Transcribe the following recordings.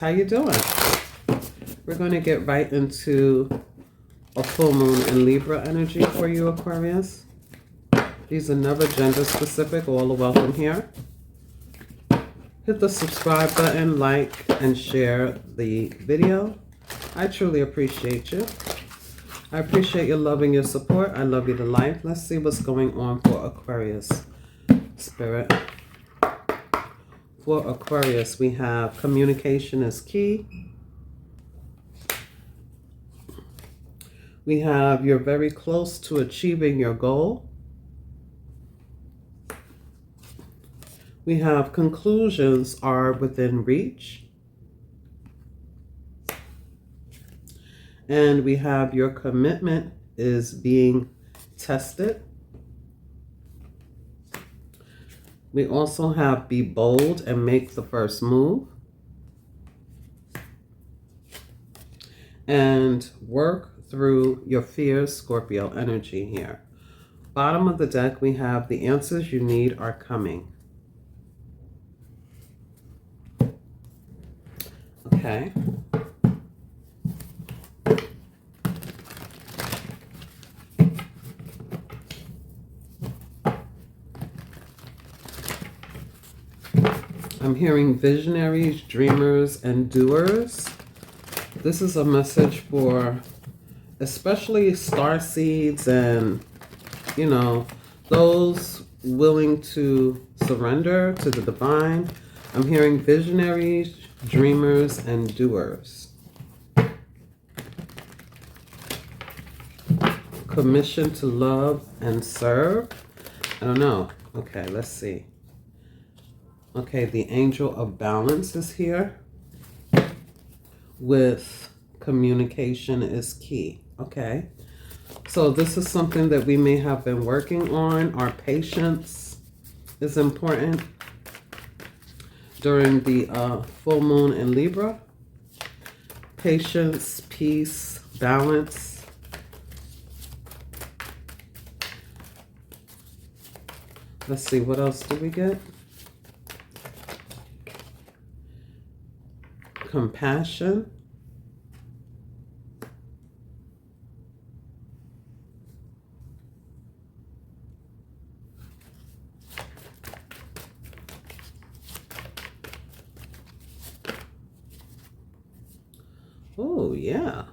How you doing? We're going to get right into a full moon in Libra energy for you, Aquarius. These are never gender specific. All are welcome here. Hit the subscribe button, like, and share the video. I truly appreciate you. I appreciate your love and your support. I love you to life. Let's see what's going on for Aquarius Spirit. For Aquarius, we have communication is key. We have you're very close to achieving your goal. We have conclusions are within reach. And we have your commitment is being tested. We also have be bold and make the first move. And work through your fears, Scorpio energy here. Bottom of the deck, we have the answers you need are coming. Okay. I'm hearing visionaries, dreamers, and doers. This is a message for especially starseeds and, you know, those willing to surrender to the divine. I'm hearing visionaries, dreamers, and doers. Commission to love and serve. I don't know. Okay, let's see. Okay, the angel of balance is here with communication is key. Okay, so this is something that we may have been working on. Our patience is important during the full moon in Libra. Patience, peace, balance. Let's see, what else do we get? Compassion. Oh, yeah.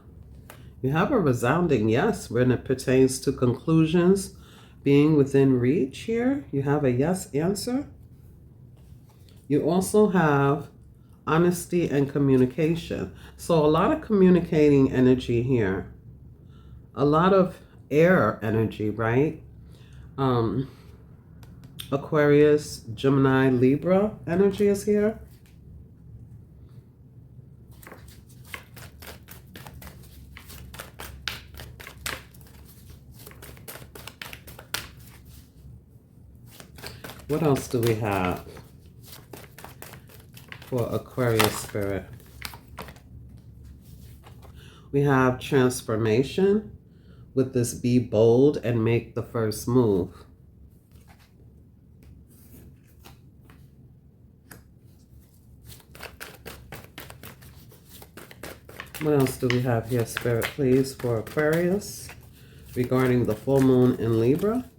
You have a resounding yes when it pertains to conclusions being within reach here. You have a yes answer. You also have honesty and communication. So a lot of communicating energy here. A lot of air energy, right? Aquarius, Gemini, Libra energy is here. What else do we have for Aquarius spirit? We have transformation with this be bold and make the first move. What else do we have here, Spirit, please, for Aquarius regarding the full moon in Libra?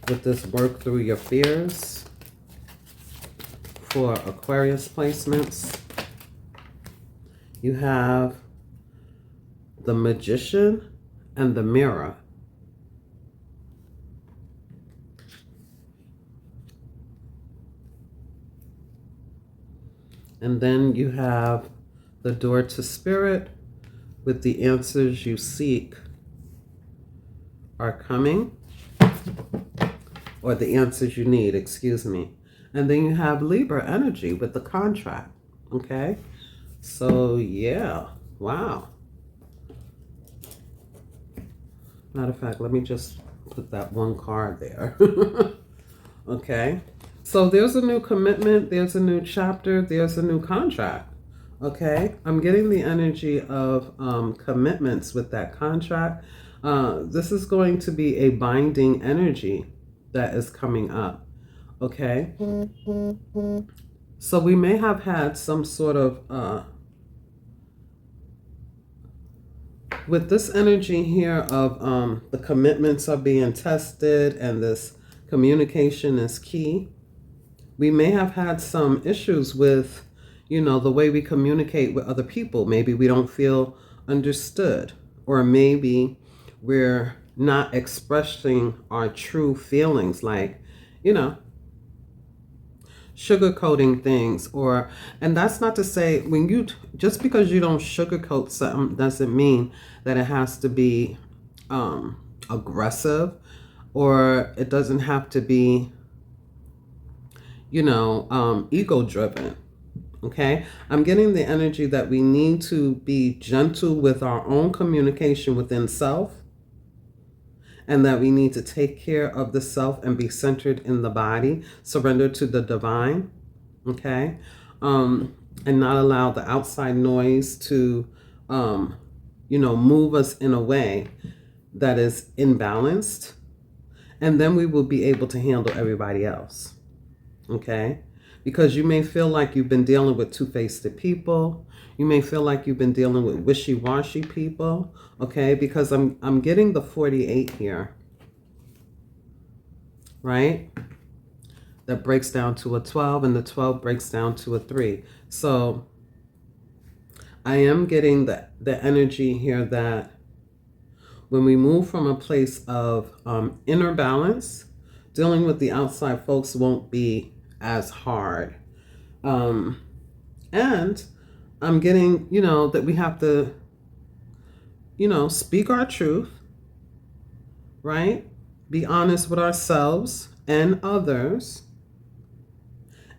With this work through your fears for Aquarius placements. You have the Magician and the Mirror. And then you have the Door to Spirit with the answers you seek are coming. Or the answers you need, excuse me. And then you have Libra energy with the contract, okay? So, yeah, wow. Matter of fact, let me just put that one card there. Okay? So there's a new commitment, there's a new chapter, there's a new contract, okay? I'm getting the energy of commitments with that contract. This is going to be a binding energy. that is coming up. Okay. So we may have had some sort of with this energy here of the commitments are being tested and this communication is key. We may have had some issues with, the way we communicate with other people. Maybe we don't feel understood, or maybe we're not expressing our true feelings, like, sugarcoating things. And that's not to say just because you don't sugarcoat something doesn't mean that it has to be aggressive, or it doesn't have to be ego driven. Okay, I'm getting the energy that we need to be gentle with our own communication within self, and that we need to take care of the self and be centered in the body, surrender to the divine. Okay, and not allow the outside noise to move us in a way that is imbalanced, and then we will be able to handle everybody else. Okay, because you may feel like you've been dealing with two-faced people. You may feel like you've been dealing with wishy-washy people. Okay, because I'm getting the 48 here, right? That breaks down to a 12, and the 12 breaks down to a 3. So I am getting the energy here that when we move from a place of inner balance, dealing with the outside folks won't be as hard. And I'm getting, that we have to, speak our truth, right? Be honest with ourselves and others.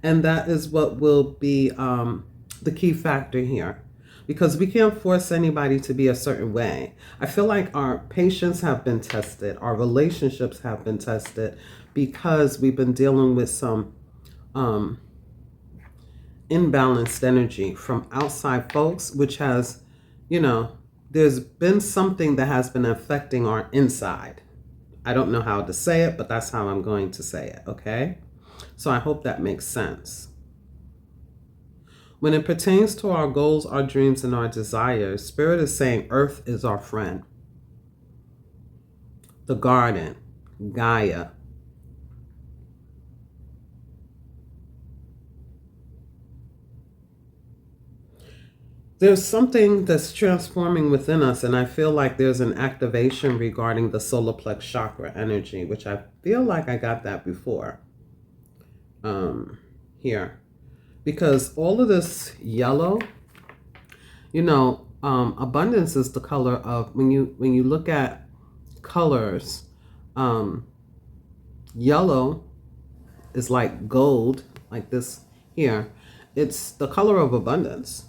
And that is what will be the key factor here. Because we can't force anybody to be a certain way. I feel like our patience have been tested. Our relationships have been tested because we've been dealing with some imbalanced energy from outside folks, which has, there's been something that has been affecting our inside. I don't know how to say it, but that's how I'm going to say it, okay? So I hope that makes sense. When it pertains to our goals, our dreams, and our desires, Spirit is saying Earth is our friend. The garden, Gaia. There's something that's transforming within us, and I feel like there's an activation regarding the solar plex chakra energy, which I feel like I got that before here. Because all of this yellow, abundance is the color of, when you look at colors, yellow is like gold, like this here. It's the color of abundance.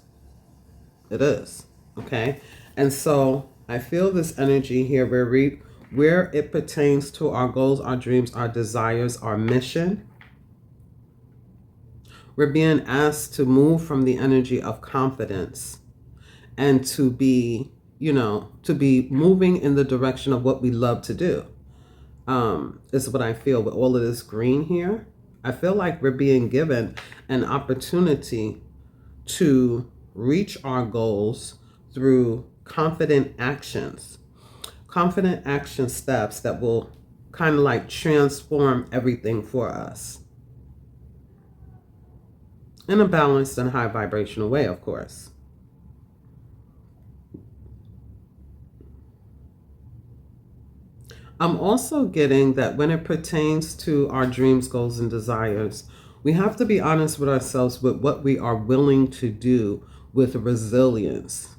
It is, okay? And so I feel this energy here where it pertains to our goals, our dreams, our desires, our mission. We're being asked to move from the energy of confidence and to be, to be moving in the direction of what we love to do. Is what I feel with all of this green here. I feel like we're being given an opportunity to reach our goals through confident action steps that will kind of like transform everything for us in a balanced and high vibrational way, of course. I'm also getting that when it pertains to our dreams, goals, and desires, we have to be honest with ourselves with what we are willing to do with resilience.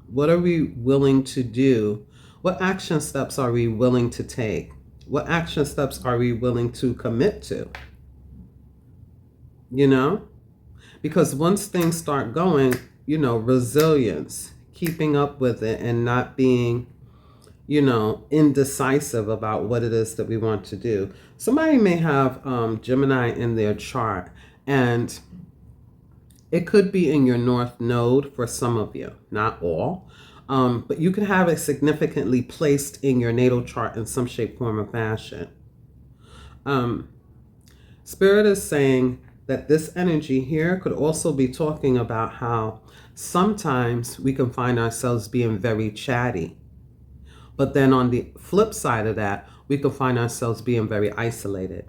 What are we willing to do? What action steps are we willing to take? What action steps are we willing to commit to? Because once things start going, resilience, keeping up with it and not being, indecisive about what it is that we want to do. Somebody may have Gemini in their chart, and it could be in your North Node for some of you, not all. But you could have it significantly placed in your natal chart in some shape, form, or fashion. Spirit is saying that this energy here could also be talking about how sometimes we can find ourselves being very chatty. But then on the flip side of that, we can find ourselves being very isolated.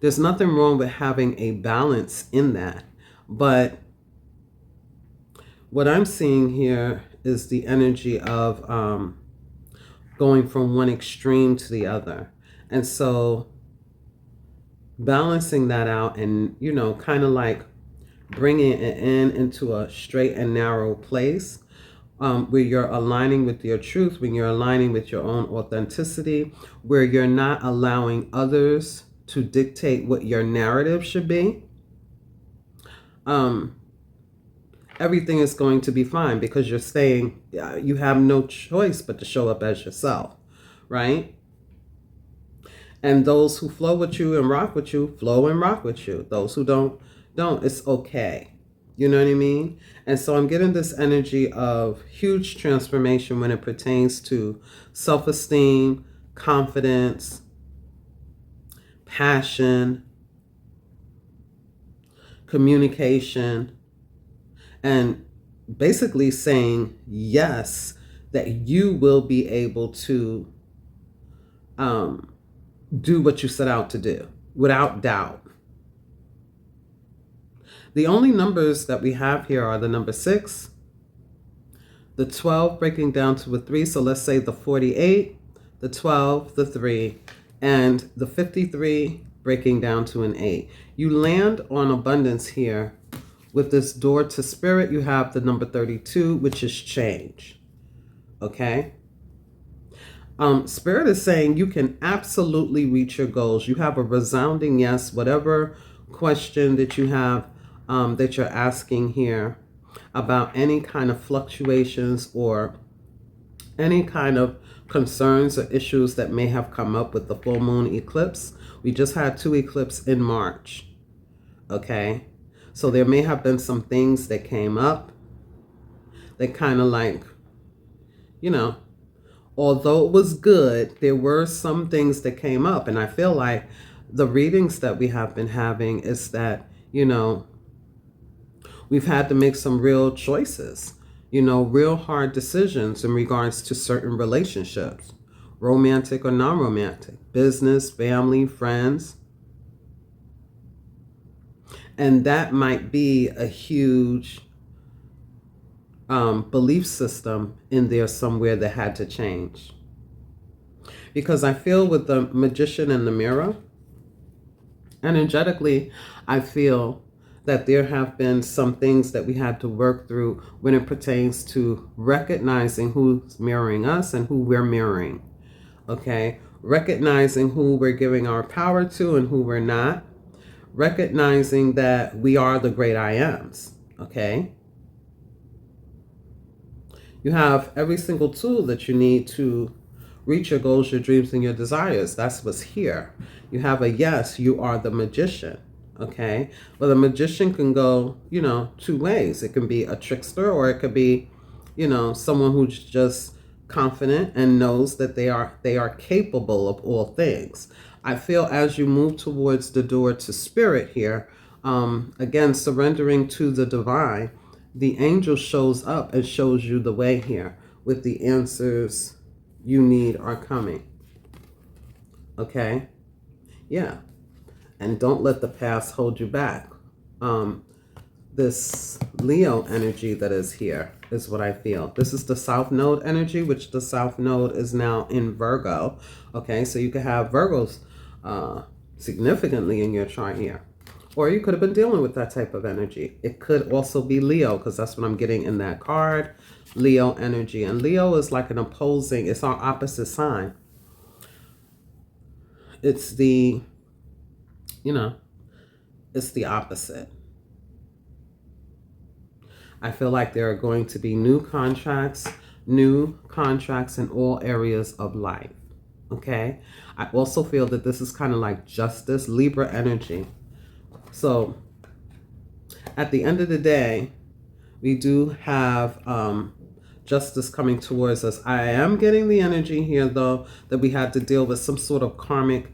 There's nothing wrong with having a balance in that. But what I'm seeing here is the energy of going from one extreme to the other. And so balancing that out and, you know, kind of like bringing it into a straight and narrow place where you're aligning with your truth, when you're aligning with your own authenticity, where you're not allowing others to dictate what your narrative should be. Everything is going to be fine because you're saying you have no choice but to show up as yourself, right? And those who flow with you and rock with you, flow and rock with you. Those who don't, it's okay. You know what I mean? And so I'm getting this energy of huge transformation when it pertains to self-esteem, confidence, passion, communication, and basically saying yes, that you will be able to do what you set out to do without doubt. The only numbers that we have here are the number 6, the 12 breaking down to a 3. So let's say the 48, the 12, the 3, and the 53 breaking down to an 8. You land on abundance here. With this door to spirit, you have the number 32, which is change. Okay? Spirit is saying you can absolutely reach your goals. You have a resounding yes, whatever question that you have that you're asking here about any kind of fluctuations or any kind of concerns or issues that may have come up with the full moon eclipse. We just had 2 eclipses in March. Okay? So there may have been some things that came up that kind of like, you know, although it was good, there were some things that came up. And I feel like the readings that we have been having is that, you know, we've had to make some real choices, you know, real hard decisions in regards to certain relationships, romantic or non-romantic, business, family, friends. And that might be a huge belief system in there somewhere that had to change. Because I feel with the magician and the mirror, energetically, I feel that there have been some things that we had to work through when it pertains to recognizing who's mirroring us and who we're mirroring. Okay? Recognizing who we're giving our power to and who we're not. Recognizing that we are the great I ams, okay? You have every single tool that you need to reach your goals, your dreams, and your desires. That's what's here. You have a yes, you are the magician, okay? Well, the magician can go, you know, 2 ways. It can be a trickster, or it could be, you know, someone who's just confident and knows that they are capable of all things. I feel as you move towards the door to spirit here, again, surrendering to the divine, the angel shows up and shows you the way here with the answers you need are coming. Okay? Yeah. And don't let the past hold you back. This Leo energy that is here is what I feel. This is the South Node energy, which the South Node is now in Virgo. Okay, so you could have Virgos significantly in your chart here. Or you could have been dealing with that type of energy. It could also be Leo, because that's what I'm getting in that card. Leo energy. And Leo is like an opposing, it's our opposite sign. It's the, you know, it's the opposite. I feel like there are going to be new contracts in all areas of life. Okay? I also feel that this is kind of like justice, Libra energy. So at the end of the day, we do have justice coming towards us. I am getting the energy here, though, that we had to deal with some sort of karmic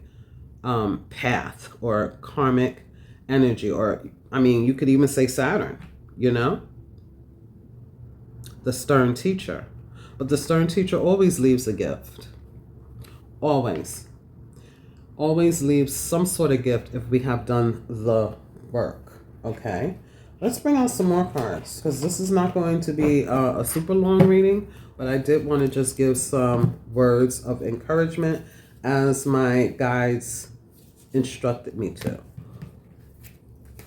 path or karmic energy, or I mean, you could even say Saturn, you know, the stern teacher. But the stern teacher always leaves a gift. Always. Always leaves some sort of gift if we have done the work. Okay? Let's bring out some more cards, because this is not going to be a super long reading, but I did want to just give some words of encouragement as my guides instructed me to.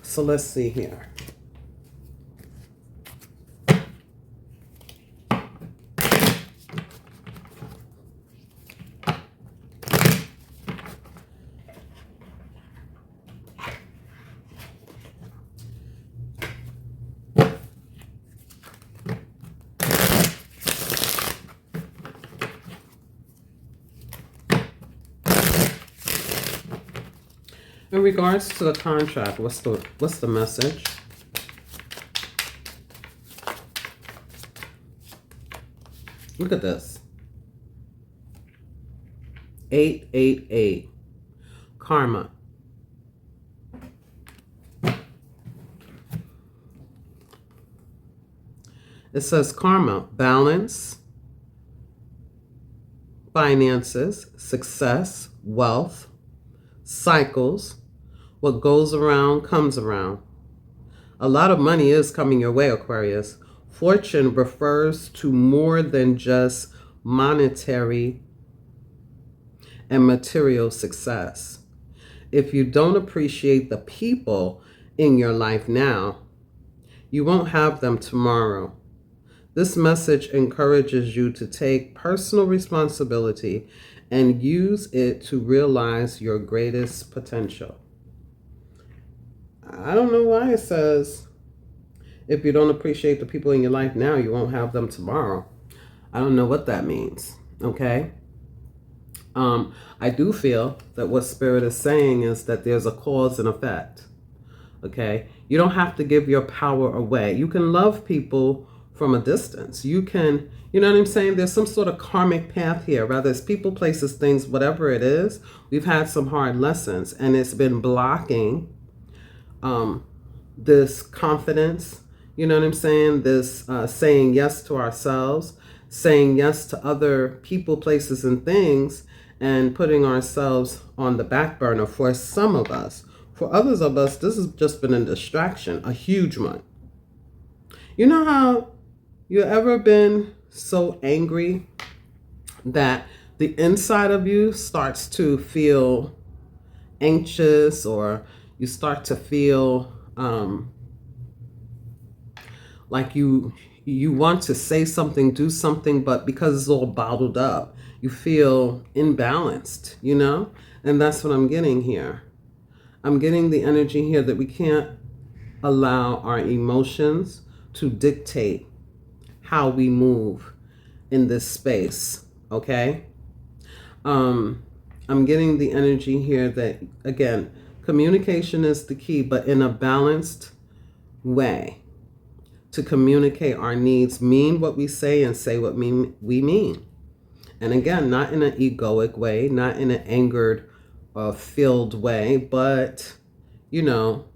So let's see here. In regards to the contract, what's the message? Look at this. 888. Karma. It says karma, balance, finances, success, wealth, cycles. What goes around comes around. A lot of money is coming your way, Aquarius. Fortune refers to more than just monetary and material success. If you don't appreciate the people in your life now, you won't have them tomorrow. This message encourages you to take personal responsibility and use it to realize your greatest potential. I don't know why it says if you don't appreciate the people in your life now, you won't have them tomorrow. I don't know what that means, okay? I do feel that what Spirit is saying is that there's a cause and effect, okay? You don't have to give your power away. You can love people from a distance. You can, you know what I'm saying? There's some sort of karmic path here, whether it's people, places, things, whatever it is. We've had some hard lessons, and it's been blocking this confidence, you know what I'm saying? This saying yes to ourselves, saying yes to other people, places, and things, and putting ourselves on the back burner for some of us. For others of us, this has just been a distraction, a huge one. You know how you ever been so angry that the inside of you starts to feel anxious, or you start to feel like you want to say something, do something, but because it's all bottled up, you feel imbalanced, you know? And that's what I'm getting here. I'm getting the energy here that we can't allow our emotions to dictate how we move in this space, okay? I'm getting the energy here that, again, communication is the key, but in a balanced way. To communicate our needs, mean what we say, and say what we mean. And again, not in an egoic way, not in an angered or filled way, but, you know,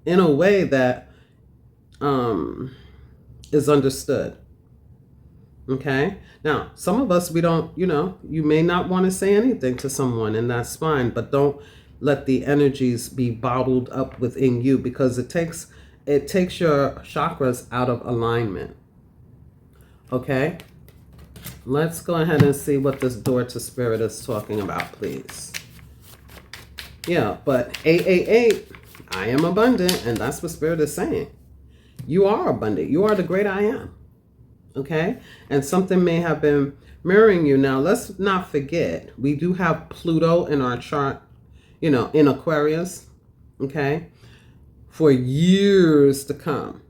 in a way that is understood. Okay? Now, some of us, we don't, you know, you may not want to say anything to someone, and that's fine, but don't let the energies be bottled up within you, because it takes your chakras out of alignment. Okay? Let's go ahead and see what this door to Spirit is talking about, please. Yeah, but 888, I am abundant, and that's what Spirit is saying. You are abundant. You are the great I am. Okay? And something may have been mirroring you. Now, let's not forget, we do have Pluto in our chart, you know, in Aquarius. Okay? For years to come.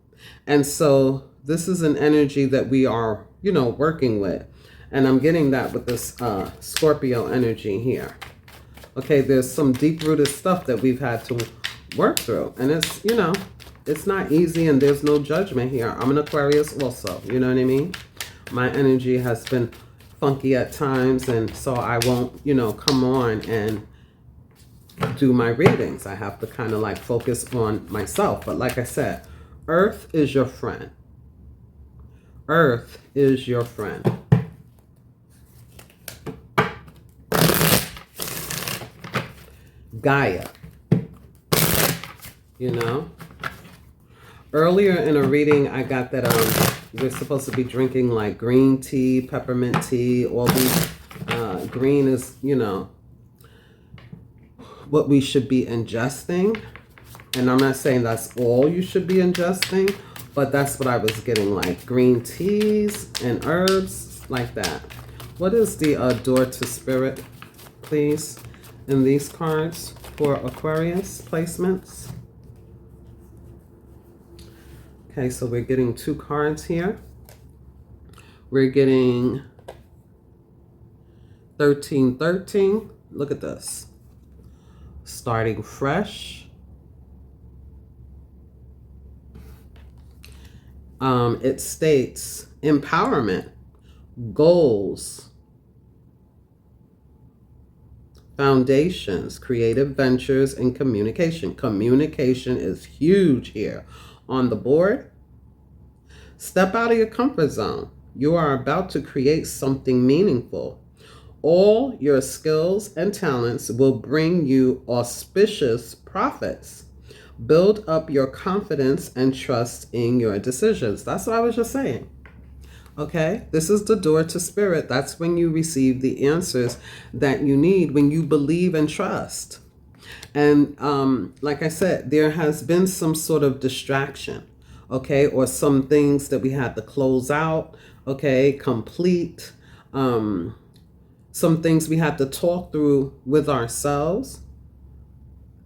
And so this is an energy that we are, you know, working with. And I'm getting that with this Scorpio energy here. Okay, there's some deep-rooted stuff that we've had to work through. And it's, you know, it's not easy, and there's no judgment here. I'm an Aquarius also, you know what I mean? My energy has been funky at times, and so I won't, you know, come on and do my readings. I have to kind of like focus on myself. But like I said, Earth is your friend. Earth is your friend. Gaia. You know? Earlier in a reading, I got that we're supposed to be drinking like green tea, peppermint tea, all these. Green is, you know, what we should be ingesting. And I'm not saying that's all you should be ingesting, but that's what I was getting, like green teas and herbs like that. What is the door to spirit, please, in these cards for Aquarius placements? Okay, so we're getting 2 cards here. We're getting 1313. Look at this. Starting fresh. It states empowerment, goals, foundations, creative ventures, and communication. Communication is huge here on the board. Step out of your comfort zone. You are about to create something meaningful. All your skills and talents will bring you auspicious profits. Build up your confidence and trust in your decisions. That's what I was just saying. Okay, this is the door to spirit. That's when you receive the answers that you need, when you believe and trust. And like I said, there has been some sort of distraction, okay, or some things that we had to close out, okay, complete. Some things we had to talk through with ourselves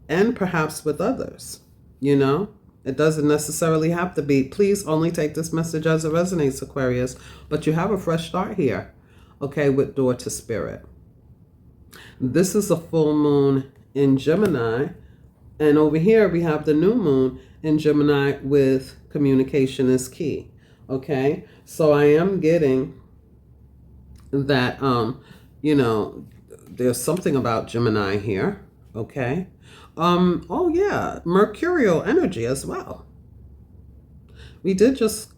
and perhaps with others, you know? It doesn't necessarily have to be. Please only take this message as it resonates, Aquarius. But you have a fresh start here, okay, with door to spirit. This is a full moon in Gemini. And over here we have the new moon in Gemini with communication is key, okay? So I am getting that, you know, there's something about Gemini here, okay? Oh yeah, Mercurial energy as well. We did just,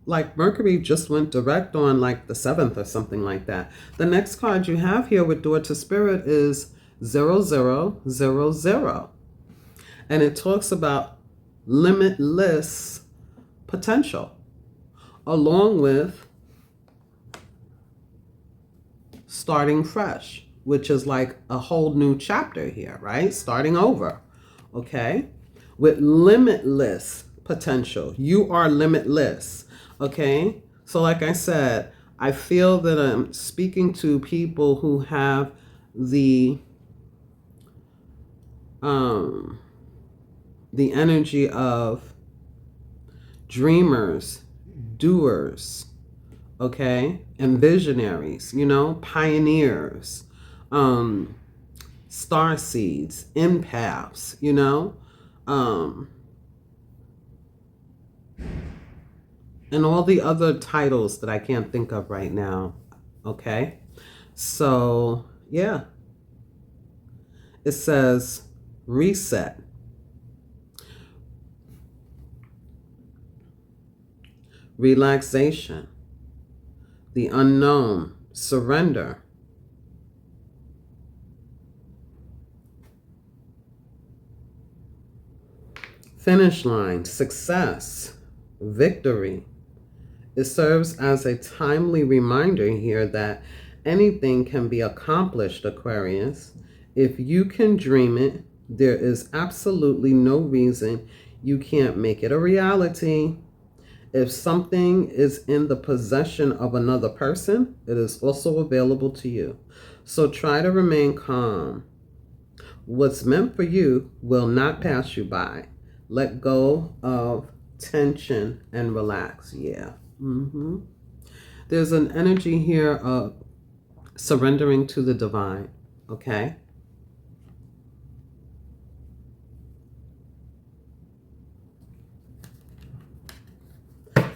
like Mercury just went direct on like the 7th or something like that. The next card you have here with door to spirit is 0000. And it talks about limitless potential, along with starting fresh, which is like a whole new chapter here, right? Starting over, okay? With limitless potential. You are limitless, okay? So like I said, I feel that I'm speaking to people who have the energy of dreamers, doers, okay, and visionaries, you know, pioneers, star seeds, empaths, you know, and all the other titles that I can't think of right now, okay? So, yeah. It says reset. Relaxation. The unknown. Surrender. Finish line. Success. Victory. It serves as a timely reminder here that anything can be accomplished, Aquarius. If you can dream it, there is absolutely no reason you can't make it a reality. If something is in the possession of another person, it is also available to you. So try to remain calm. What's meant for you will not pass you by. Let go of tension and relax. Yeah. There's an energy here of surrendering to the divine. Okay.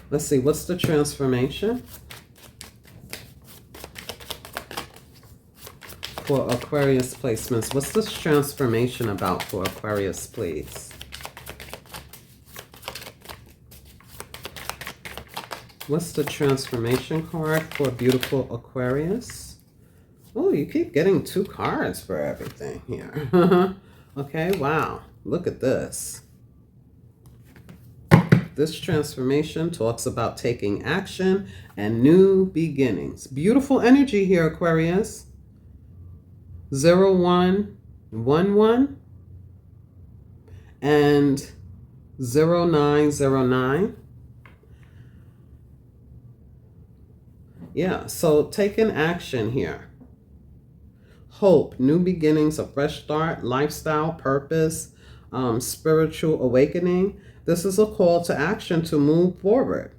Let's see, what's the transformation for Aquarius placements. What's this transformation about for Aquarius, please? What's the transformation card for beautiful Aquarius? Oh, you keep getting 2 cards for everything here. Okay, wow. Look at this. This transformation talks about taking action and new beginnings. Beautiful energy here, Aquarius. 0111 and 0909. Yeah, so taking action here. Hope, new beginnings, a fresh start, lifestyle, purpose, spiritual awakening. This is a call to action to move forward.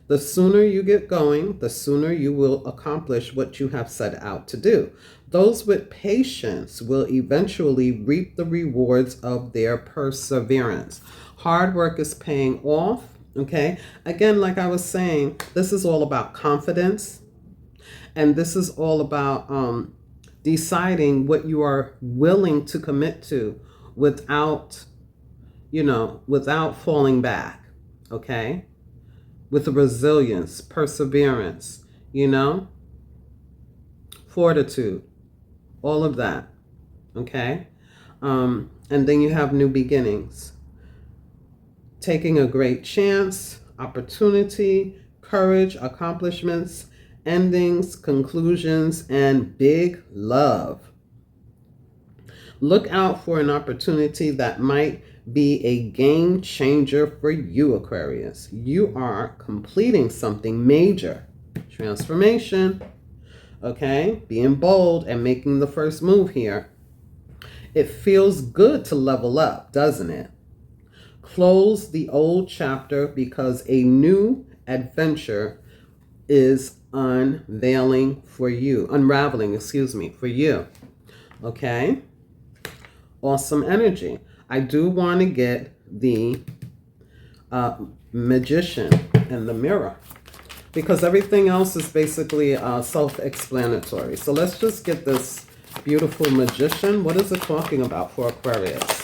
The sooner you get going, the sooner you will accomplish what you have set out to do. Those with patience will eventually reap the rewards of their perseverance. Hard work is paying off. Okay. Again, like I was saying, this is all about confidence. And this is all about deciding what you are willing to commit to without, without falling back. Okay. With resilience, perseverance, fortitude, all of that. Okay. And then you have new beginnings. Taking a great chance, opportunity, courage, accomplishments, endings, conclusions, and big love. Look out for an opportunity that might be a game changer for you, Aquarius. You are completing something major. Transformation. Okay? Being bold and making the first move here. It feels good to level up, doesn't it? Close the old chapter because a new adventure is unraveling for you. For you. Okay? Awesome energy. I do want to get the Magician and the Mirror because everything else is basically self-explanatory. So let's just get this beautiful Magician. What is it talking about for Aquarius?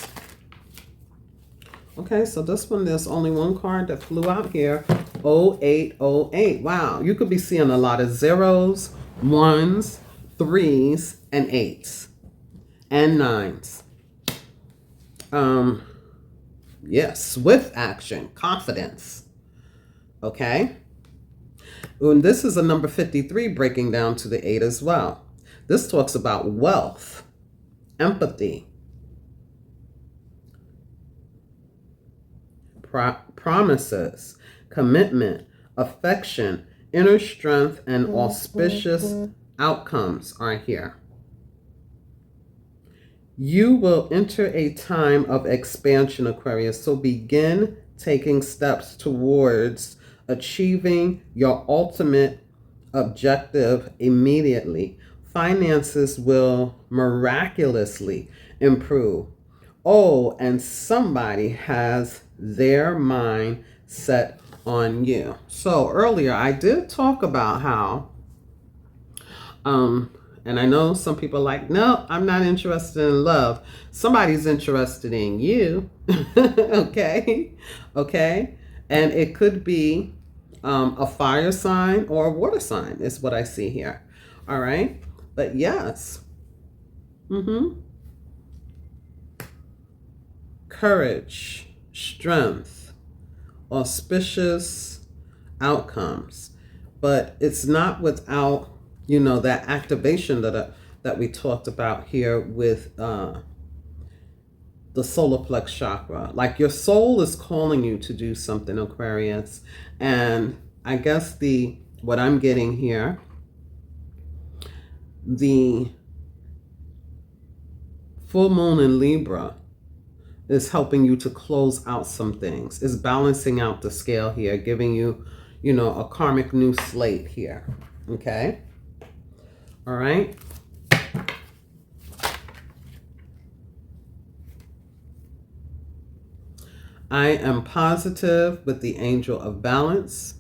Okay, so this one, there's only one card that flew out here. 0808. Wow, you could be seeing a lot of 0s, 1s, 3s, and 8s. And 9s. Yes, swift action, confidence. Okay? And this is a number 53 breaking down to the 8 as well. This talks about wealth, empathy, promises, commitment, affection, inner strength, and auspicious outcomes are here. You will enter a time of expansion, Aquarius, so begin taking steps towards achieving your ultimate objective immediately. Finances will miraculously improve. Oh, and somebody has their mind set on you. So earlier I did talk about how, and I know some people are like, no, I'm not interested in love. Somebody's interested in you. Okay. And it could be a fire sign or a water sign is what I see here. All right. But yes. Courage, strength, auspicious outcomes. But it's not without, that activation that we talked about here with the solar plex chakra. Like your soul is calling you to do something, Aquarius. And I guess what I'm getting here, the full moon in Libra is helping you to close out some things. Is balancing out the scale here, giving you, a karmic new slate here. Okay? All right? I am positive with the angel of balance.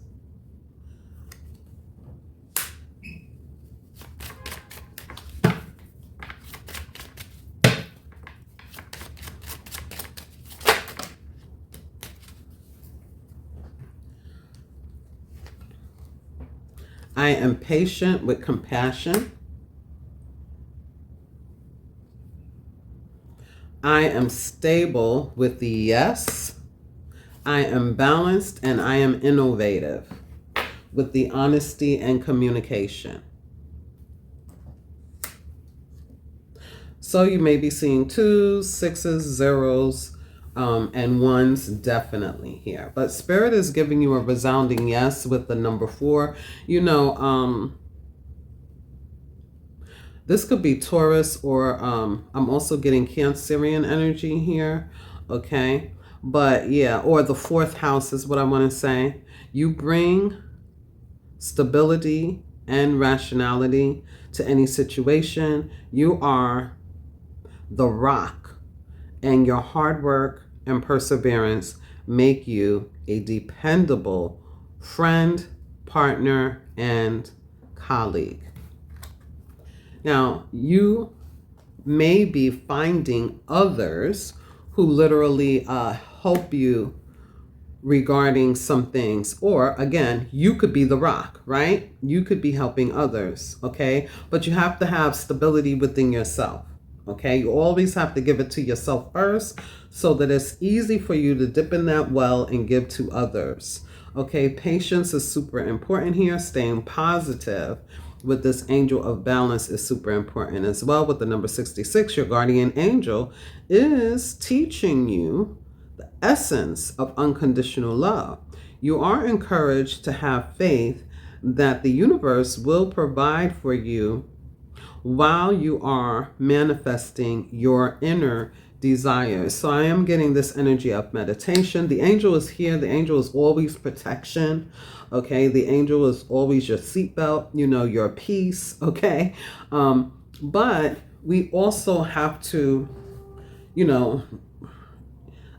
I am patient with compassion. I am stable with the yes. I am balanced and I am innovative with the honesty and communication. So you may be seeing 2s, 6s, 0s, and 1s definitely here. But Spirit is giving you a resounding yes with the number 4. You know, this could be Taurus or I'm also getting Cancerian energy here. Okay. But yeah, or the 4th house is what I want to say. You bring stability and rationality to any situation. You are the rock, and your hard work and perseverance make you a dependable friend, partner, and colleague. Now, you may be finding others who literally help you regarding some things, or again, you could be the rock, right? You could be helping others, okay? But you have to have stability within yourself, okay? You always have to give it to yourself first so that it's easy for you to dip in that well and give to others, okay? Patience is super important here. Staying positive with this angel of balance is super important as well. With the number 66, your guardian angel is teaching you the essence of unconditional love. You are encouraged to have faith that the universe will provide for you while you are manifesting your inner desires. So I am getting this energy of meditation. The angel is here. The angel is always protection. Okay. The angel is always your seatbelt, you know, your peace. Okay. But we also have to, you know,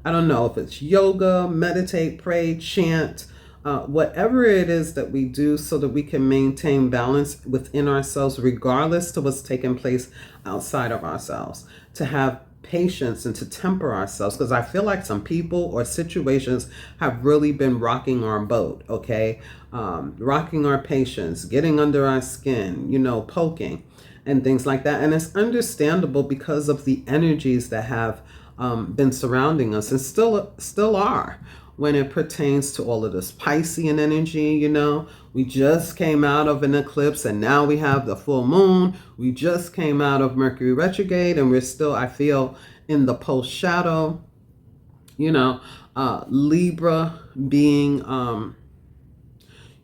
I don't know if it's yoga, meditate, pray, chant, whatever it is that we do so that we can maintain balance within ourselves, regardless to what's taking place outside of ourselves, to have patience and to temper ourselves, because I feel like some people or situations have really been rocking our boat, okay? Rocking our patience, getting under our skin, you know, poking and things like that. And it's understandable because of the energies that have been surrounding us and still are when it pertains to all of this Piscean energy. You know, we just came out of an eclipse and now we have the full moon. We just came out of Mercury retrograde and we're still, I feel, in the post shadow. You know, Libra being,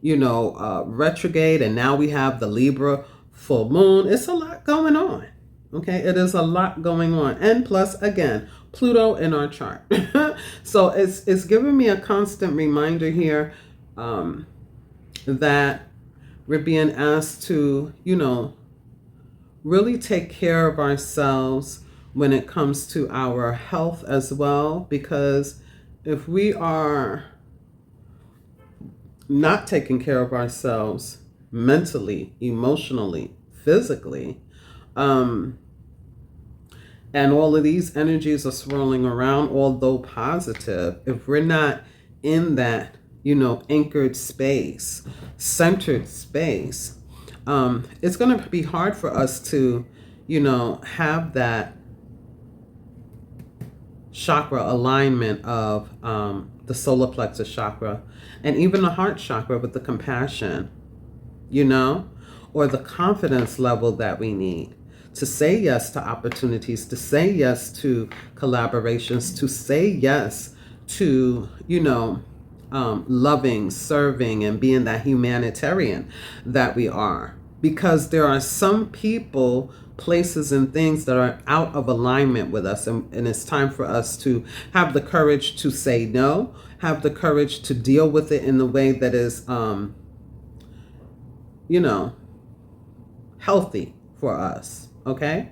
retrograde, and now we have the Libra full moon. It's a lot going on. Okay, it is a lot going on. And plus, again, Pluto in our chart. So it's giving me a constant reminder here that we're being asked to, you know, really take care of ourselves when it comes to our health as well. Because if we are not taking care of ourselves mentally, emotionally, physically, and all of these energies are swirling around, although positive, if we're not in that, you know, anchored space, centered space, it's going to be hard for us to, you know, have that chakra alignment of the solar plexus chakra and even the heart chakra with the compassion, you know, or the confidence level that we need to say yes to opportunities, to say yes to collaborations, to say yes to, you know, loving, serving, and being that humanitarian that we are. Because there are some people, places, and things that are out of alignment with us. And it's time for us to have the courage to say no, have the courage to deal with it in the way that is, you know, healthy for us. Okay.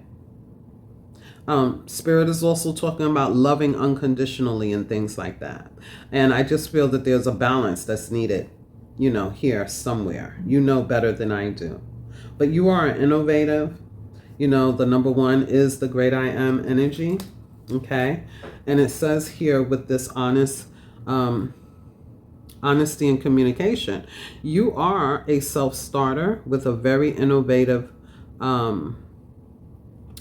Spirit is also talking about loving unconditionally and things like that. And I just feel that there's a balance that's needed, you know, here somewhere. You know better than I do. But you are an innovative. You know, the number 1 is the great I am energy. Okay. And it says here with this honest honesty and communication. You are a self-starter with a very innovative,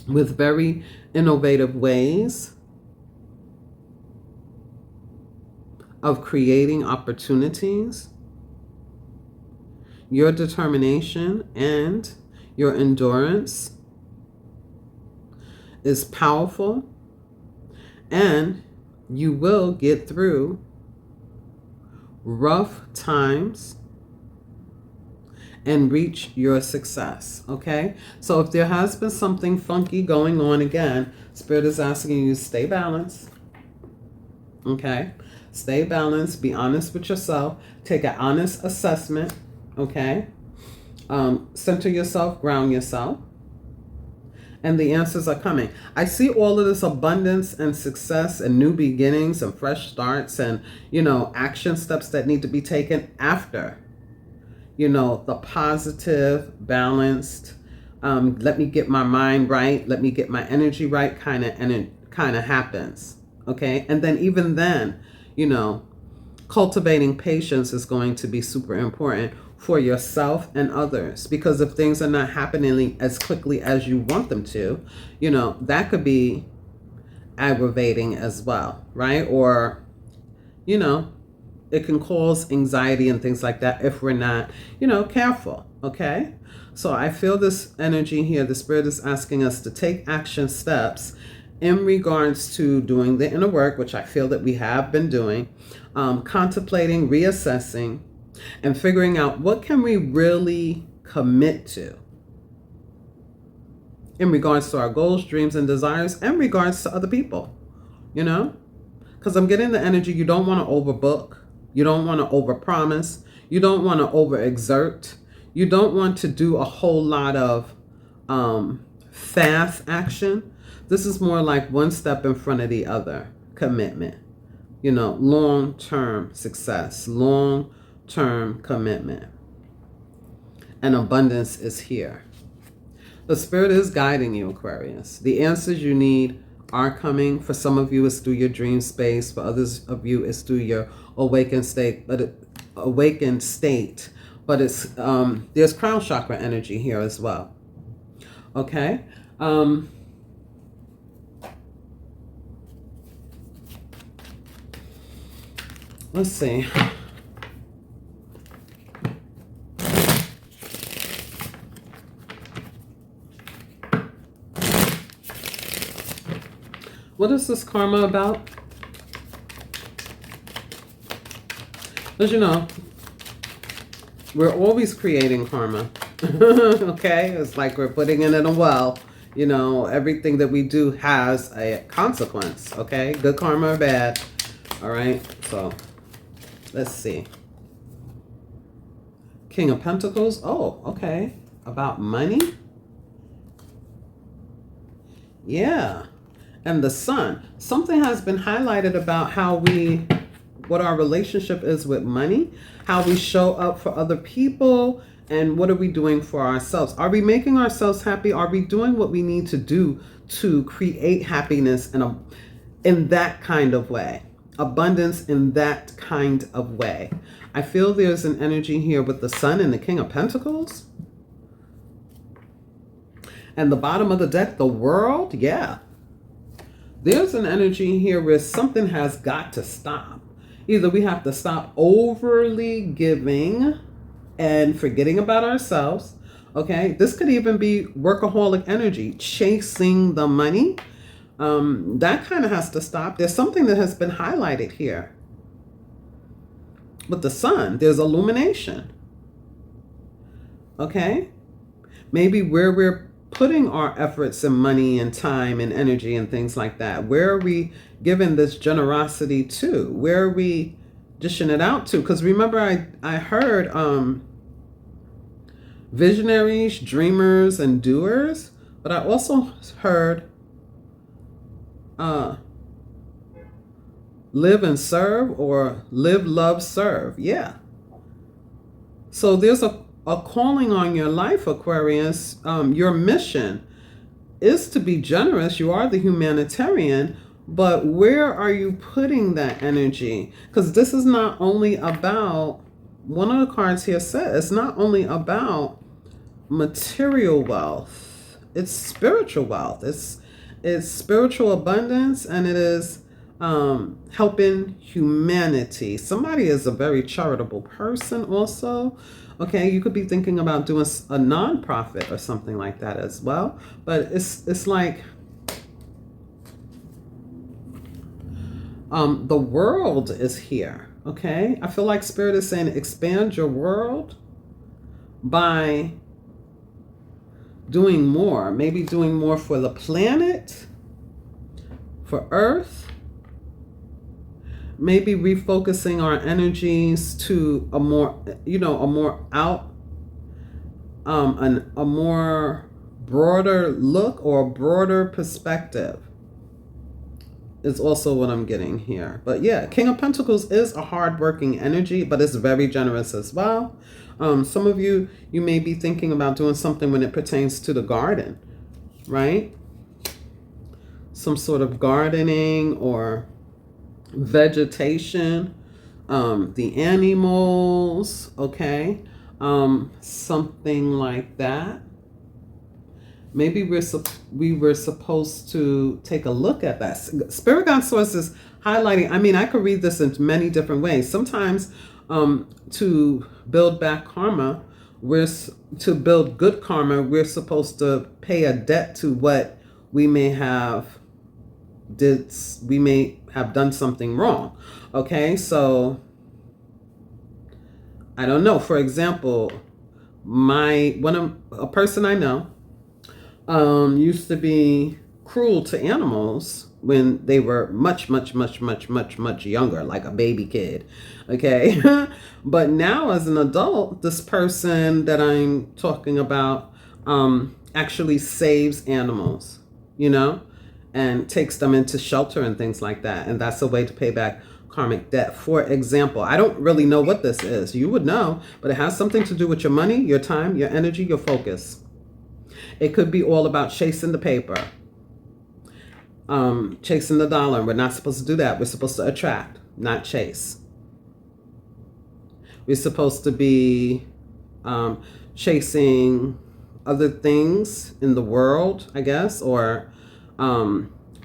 with very innovative ways of creating opportunities. Your determination and your endurance is powerful, and you will get through rough times and reach your success. Okay, so if there has been something funky going on, again, Spirit is asking you to stay balanced. Okay, stay balanced, be honest with yourself, take an honest assessment. Okay, center yourself, ground yourself, and the answers are coming. I see all of this abundance and success and new beginnings and fresh starts and, action steps that need to be taken after, the positive, balanced, let me get my mind right, let me get my energy right kind of happens. Okay. And then even then, cultivating patience is going to be super important for yourself and others, because if things are not happening as quickly as you want them to, that could be aggravating as well, right? Or, it can cause anxiety and things like that if we're not, careful, okay? So I feel this energy here. The Spirit is asking us to take action steps in regards to doing the inner work, which I feel that we have been doing, contemplating, reassessing, and figuring out what can we really commit to in regards to our goals, dreams, and desires, and regards to other people, because I'm getting the energy. You don't want to overbook. You don't want to overpromise. You don't want to overexert. You don't want to do a whole lot of fast action. This is more like one step in front of the other commitment, long-term success, long-term commitment, and abundance is here. The Spirit is guiding you, Aquarius. The answers you need are coming. For some of you, it's through your dream space. For others of you, it's through your awakened state. But it's there's crown chakra energy here as well. Okay. Let's see. What is this karma about? As you know, we're always creating karma. Okay? It's like we're putting it in a well. Everything that we do has a consequence. Okay? Good karma or bad. All right? So, let's see. King of Pentacles. Oh, okay. About money? Yeah. And the Sun. Something has been highlighted about what our relationship is with money, how we show up for other people, and what are we doing for ourselves? Are we making ourselves happy? Are we doing what we need to do to create happiness in that kind of way? Abundance in that kind of way. I feel there's an energy here with the Sun and the King of Pentacles. And the bottom of the deck, the World. Yeah. There's an energy here where something has got to stop. Either we have to stop overly giving and forgetting about ourselves. Okay. This could even be workaholic energy, chasing the money. That kind of has to stop. There's something that has been highlighted here. With the Sun, there's illumination. Okay. Maybe where we're putting our efforts and money and time and energy and things like that. Where are we giving this generosity to? Where are we dishing it out to? Because remember, I heard visionaries, dreamers, and doers, but I also heard live and serve, or live, love, serve. Yeah. So there's a calling on your life, Aquarius. Your mission is to be generous. You are the humanitarian, But where are you putting that energy? Because this is not only about, one of the cards here says, it's not only about material wealth. It's spiritual wealth. It's spiritual abundance, and it is helping humanity. Somebody is a very charitable person also. Okay, you could be thinking about doing a nonprofit or something like that as well. But it's like the world is here. Okay, I feel like Spirit is saying expand your world by doing more, maybe doing more for the planet, for Earth, maybe refocusing our energies to a more, a more a more broader look or a broader perspective is also what I'm getting here. But yeah, King of Pentacles is a hard-working energy, but it's very generous as well. Some of you may be thinking about doing something when it pertains to the garden, right? Some sort of gardening or vegetation, the animals, okay? Something like that. Maybe we were supposed to take a look at that. Spirit Guide Source is highlighting, I mean, I could read this in many different ways. Sometimes to build back karma, to build good karma, we're supposed to pay a debt to what we may have done something wrong. Okay, so I don't know. For example, a person I know used to be cruel to animals when they were much younger, like a baby kid. Okay. But now as an adult, this person that I'm talking about actually saves animals, and takes them into shelter and things like that. And that's a way to pay back karmic debt. For example, I don't really know what this is. You would know, but it has something to do with your money, your time, your energy, your focus. It could be all about chasing the paper, chasing the dollar. We're not supposed to do that. We're supposed to attract, not chase. We're supposed to be chasing other things in the world, I guess, or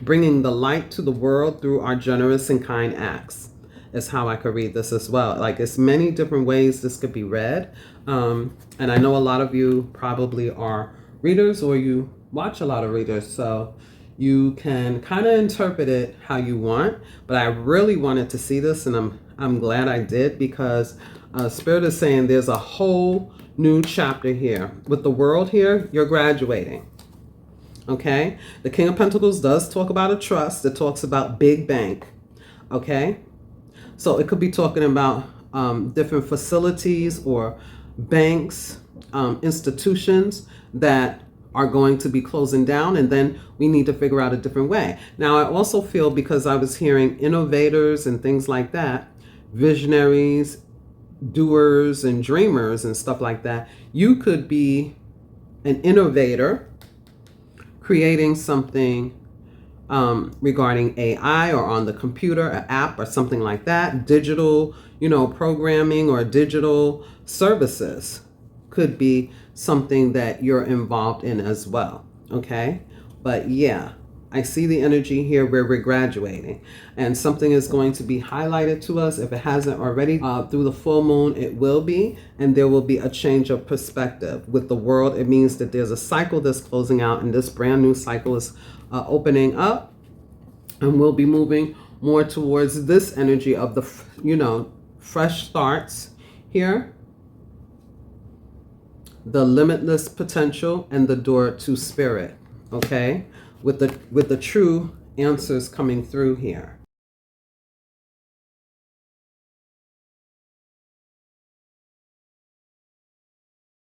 bringing the light to the world through our generous and kind acts is how I could read this as well. Like, it's many different ways this could be read. And I know a lot of you probably are readers, or you watch a lot of readers, so you can kind of interpret it how you want. But I really wanted to see this, and I'm glad I did, because Spirit is saying there's a whole new chapter here. With the world here, you're graduating. Okay? The King of Pentacles does talk about a trust. It talks about big bank. Okay? So it could be talking about different facilities or banks, institutions that are going to be closing down, and then we need to figure out a different way. Now, I also feel, because I was hearing innovators and things like that, visionaries, doers and dreamers and stuff like that, you could be an innovator creating something regarding AI or on the computer, an app or something like that, digital, programming or digital services could be something that you're involved in as well. Okay. But yeah, I see the energy here where we're graduating, and something is going to be highlighted to us. If it hasn't already, through the full moon, it will be, and there will be a change of perspective. With the world, it means that there's a cycle that's closing out, and this brand new cycle is opening up, and we'll be moving more towards this energy of the, fresh starts here, the limitless potential, and the door to spirit. Okay. With the true answers coming through here.